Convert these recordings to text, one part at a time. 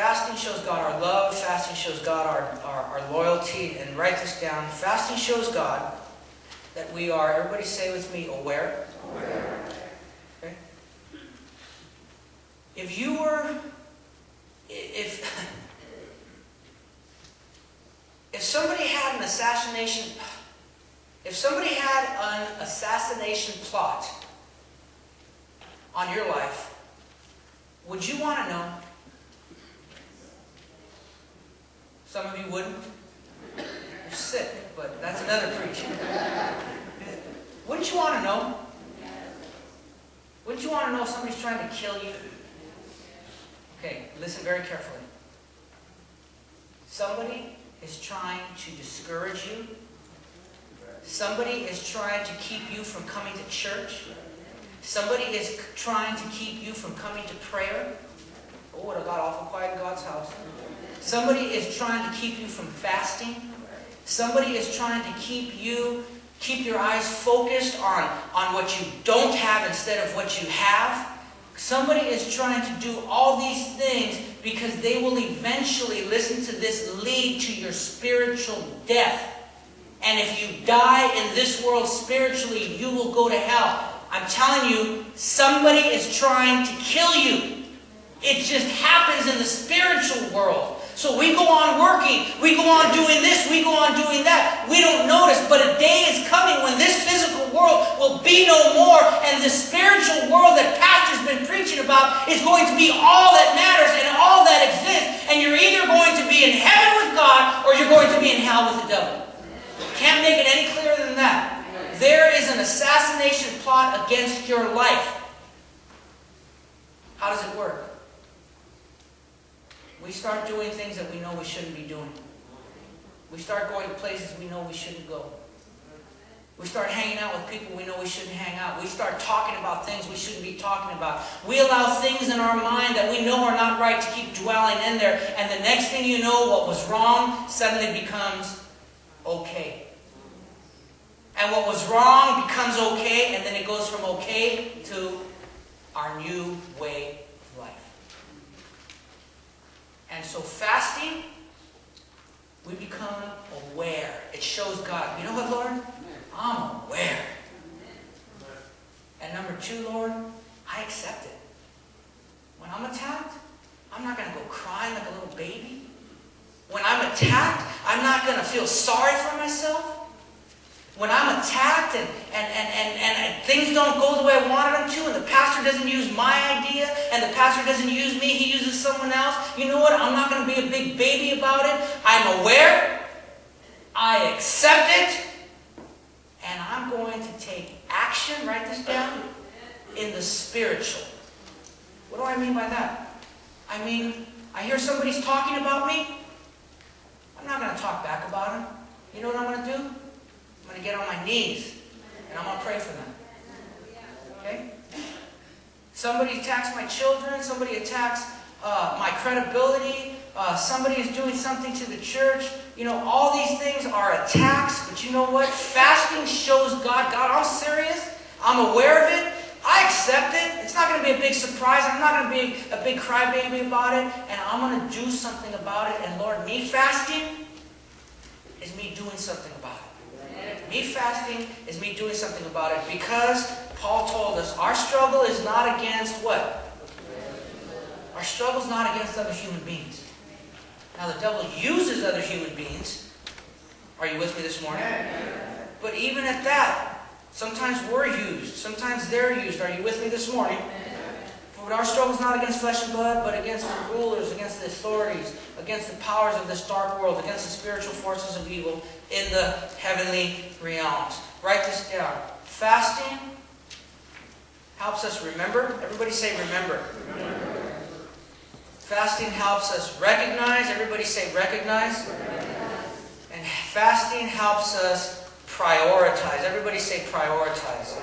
Fasting shows God our love. Fasting shows God our loyalty. And write this down. Fasting shows God that we are, everybody say with me, aware. Aware. Okay? If you were, if somebody had an assassination, if somebody had an assassination plot on your life, would you want to know? Some of you wouldn't. You're sick, but that's another preaching. Wouldn't you want to know? Wouldn't you want to know if somebody's trying to kill you? Okay, listen very carefully. Somebody is trying to discourage you. Somebody is trying to keep you from coming to church. Somebody is trying to keep you from coming to prayer. Oh, it got awful quiet in God's house. Somebody is trying to keep you from fasting. Somebody is trying to keep your eyes focused on what you don't have instead of what you have. Somebody is trying to do all these things because they will eventually, listen to this, lead to your spiritual death. And if you die in this world spiritually, you will go to hell. I'm telling you, somebody is trying to kill you. It just happens in the spiritual world. So we go on working, we go on doing this, we go on doing that. We don't notice, but a day is coming when this physical world will be no more, and the spiritual world that Pastor's been preaching about is going to be all that matters and all that exists. And you're either going to be in heaven with God or you're going to be in hell with the devil. Can't make it any clearer than that. There is an assassination plot against your life. How does it work? We start doing things that we know we shouldn't be doing. We start going to places we know we shouldn't go. We start hanging out with people we know we shouldn't hang out. We start talking about things we shouldn't be talking about. We allow things in our mind that we know are not right to keep dwelling in there. And the next thing you know, what was wrong suddenly becomes okay. And what was wrong becomes okay, and then it goes from okay to our new way of life. And so fasting, we become aware. It shows God, you know what, Lord? I'm aware. And number two, Lord, I accept it. When I'm attacked, I'm not going to go crying like a little baby. When I'm attacked, I'm not going to feel sorry for myself. When I'm attacked and things don't go the way I wanted them to, and the pastor doesn't use my idea, and the pastor doesn't use me, he uses someone else, you know what? I'm not going to be a big baby about it. I'm aware. I accept it. And I'm going to take action, write this down, in the spiritual. What do I mean by that? I mean, I hear somebody's talking about me. I'm not going to talk back about him. You know what I'm going to do? I'm going to get on my knees and I'm going to pray for them. Okay? Somebody attacks my children. Somebody attacks my credibility. Somebody is doing something to the church. You know, all these things are attacks. But you know what? Fasting shows God, I'm serious. I'm aware of it. I accept it. It's not going to be a big surprise. I'm not going to be a big crybaby about it. And I'm going to do something about it. And Lord, me fasting is me doing something about it. Me fasting is me doing something about it, because Paul told us our struggle is not against what? Our struggle is not against other human beings. Now the devil uses other human beings. Are you with me this morning? But even at that, sometimes we're used. Sometimes they're used. Are you with me this morning? For our struggle is not against flesh and blood, but against the rulers, against the authorities, against the powers of this dark world, against the spiritual forces of evil in the heavenly realms. Write this down. Fasting helps us remember. Everybody say remember. Remember. Fasting helps us recognize. Everybody say recognize. And fasting helps us prioritize. Everybody say prioritize.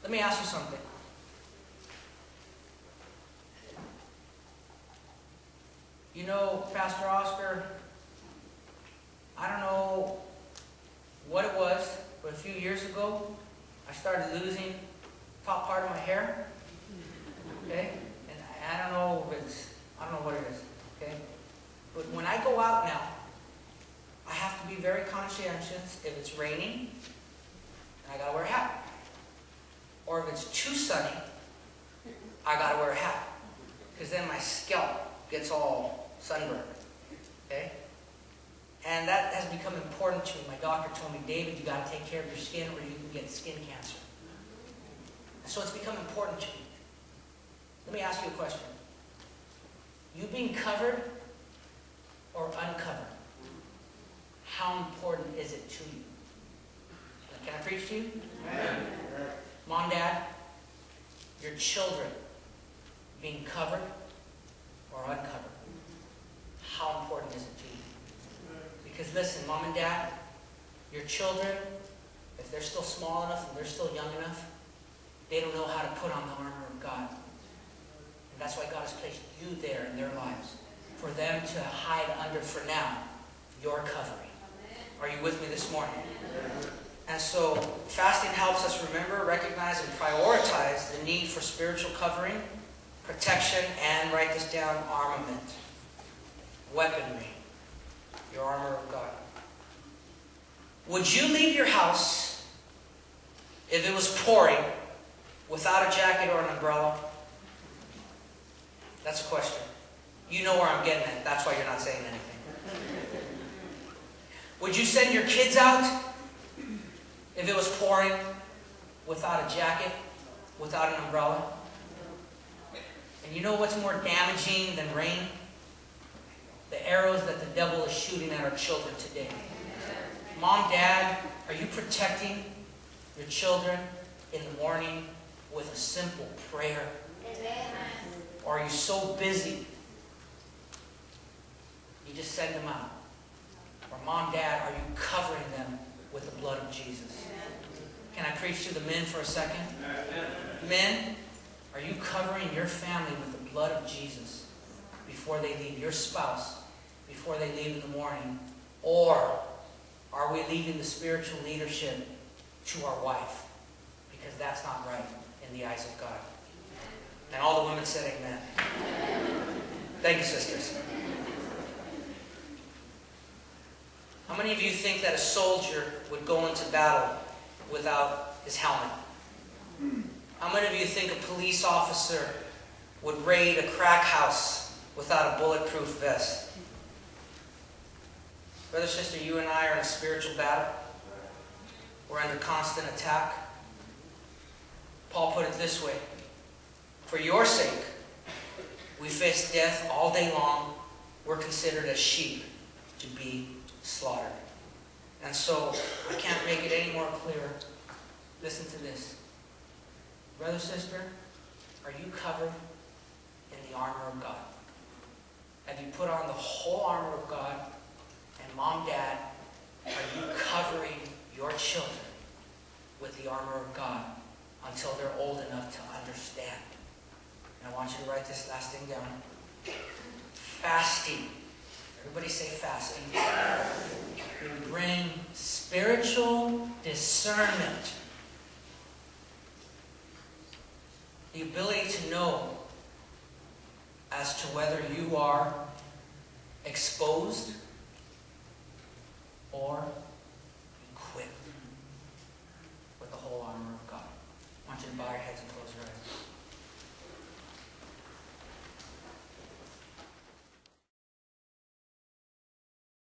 Let me ask you something. You know, Pastor Oscar, I don't know what it was, but a few years ago, I started losing top part of my hair. Okay? I don't know what it is, okay? But when I go out now, I have to be very conscientious. If it's raining, I gotta wear a hat. Or if it's too sunny, I gotta wear a hat. Because then my scalp gets all sunburned, okay? And that has become important to me. My doctor told me, David, you gotta take care of your skin or you can get skin cancer. So it's become important to me. Let me ask you a question. You being covered or uncovered, how important is it to you? Can I preach to you? Amen. Mom, Dad, your children being covered or uncovered, how important is it to you? Because listen, Mom and Dad, your children, if they're still small enough and they're still young enough, they don't know how to put on the armor of God. And that's why God has placed you there in their lives, for them to hide under, for now, your covering. Are you with me this morning? And so, fasting helps us remember, recognize, and prioritize the need for spiritual covering, protection, and, write this down, armament. Weaponry. Your armor of God. Would you leave your house if it was pouring without a jacket or an umbrella? That's a question. You know where I'm getting at. That's why you're not saying anything. Would you send your kids out if it was pouring without a jacket, without an umbrella? And you know what's more damaging than rain? The arrows that the devil is shooting at our children today. Mom, Dad, are you protecting your children in the morning with a simple prayer? Or are you so busy you just send them out? Or Mom, Dad, are you covering them with the blood of Jesus? Can I preach to the men for a second? Men, are you covering your family with the blood of Jesus before they leave? Your spouse, before they leave in the morning? Or are we leaving the spiritual leadership to our wife? Because that's not right in the eyes of God. And all the women said amen. Thank you, sisters. How many of you think that a soldier would go into battle without his helmet? How many of you think a police officer would raid a crack house without a bulletproof vest? Brother, sister, you and I are in a spiritual battle. We're under constant attack. Paul put it this way: for your sake, we face death all day long. We're considered as sheep to be slaughtered. And so, I can't make it any more clear. Listen to this. Brother, sister, are you covered in the armor of God? Have you put on the whole armor of God? And Mom, Dad, are you covering your children with the armor of God until they're old enough to understand? And I want you to write this last thing down. Fasting. Everybody say fasting. We bring spiritual discernment. The ability to know as to whether you are exposed or equipped with the whole armor of God. I want you to bow your heads and close your eyes.